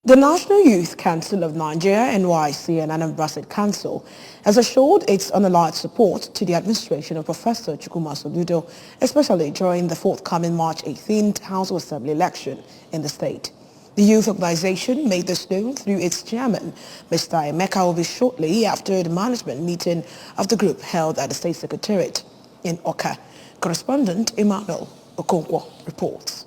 The National Youth Council of Nigeria, NYCN, and Anambra State Council has assured its unallied support to the administration of Professor Chukwuma Soludo, especially during the forthcoming March 18th House of Assembly election in the state. The youth organization made this known through its chairman, Mr. Emeka Obi, shortly after the management meeting of the group held at the State Secretariat in Oka. Correspondent Emmanuel Okonkwo reports.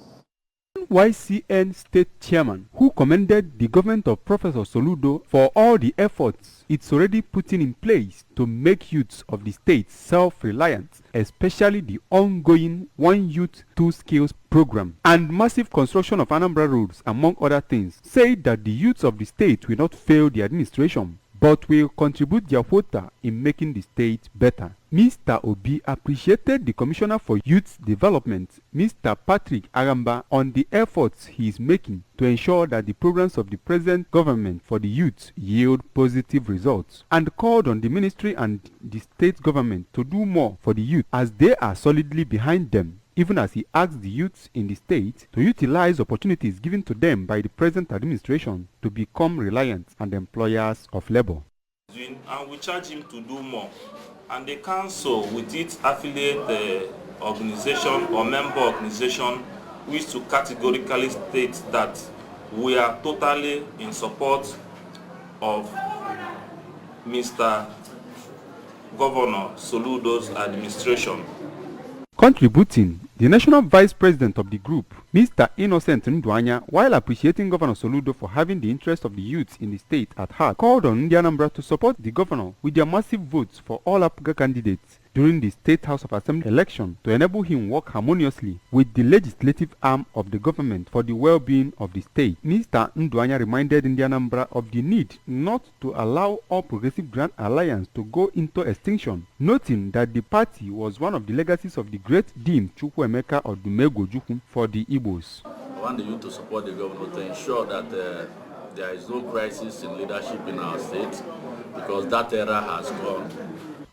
NYCN State Chairman, who commended the government of Professor Soludo for all the efforts it's already putting in place to make youths of the state self-reliant, especially the ongoing One Youth, Two Skills program and massive construction of Anambra roads, among other things, said that the youths of the state will not fail the administration, but will contribute their quota in making the state better. Mr. Obi appreciated the Commissioner for Youth Development, Mr. Patrick Anambra, on the efforts he is making to ensure that the programs of the present government for the youth yield positive results, and called on the ministry and the state government to do more for the youth as they are solidly behind them, even as he asked the youths in the state to utilize opportunities given to them by the present administration to become reliant and employers of labor. And we charge him to do more. And the council, with its affiliate organization or member organization, wish to categorically state that we are totally in support of Mr. Governor Soludo's administration. Contributing, the National Vice President of the group, Mr. Innocent Ndwanya, while appreciating Governor Soludo for having the interests of the youths in the state at heart, called on Anambra to support the governor with their massive votes for all APGA candidates during the State House of Assembly election to enable him work harmoniously with the legislative arm of the government for the well-being of the state. Mr. Ndwanya reminded Anambra of the need not to allow All Progressive Grand Alliance to go into extinction, noting that the party was one of the legacies of the great Dean Chukwuemeka Odumegwu for the Igbos. I want the youth to support the governor to ensure that there is no crisis in leadership in our state, because that era has gone.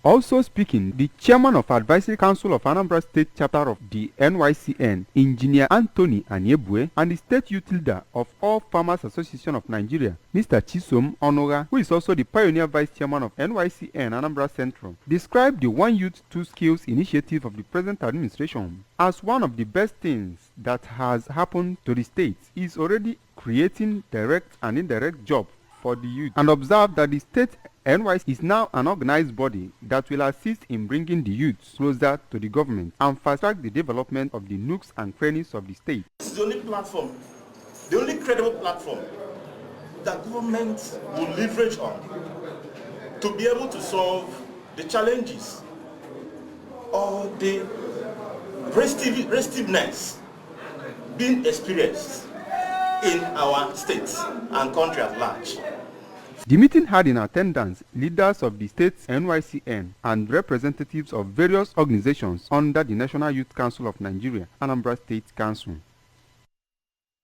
Also speaking, the chairman of Advisory Council of Anambra State Chapter of the NYCN, Engineer Anthony Anyebue, and the state youth leader of All Farmers Association of Nigeria, Mr. Chisom Onoga, who is also the pioneer vice chairman of NYCN Anambra Central, described the One Youth, Two Skills initiative of the present administration as one of the best things that has happened to the state. Is already creating direct and indirect jobs for the youth, and observed that the state NYC is now an organized body that will assist in bringing the youths closer to the government and fast-track the development of the nooks and crannies of the state. This is the only platform, the only credible platform that government will leverage on to be able to solve the challenges or the restiveness being experienced in our state and country at large. The meeting had in attendance leaders of the state's NYCN and representatives of various organizations under the National Youth Council of Nigeria, Anambra State Council.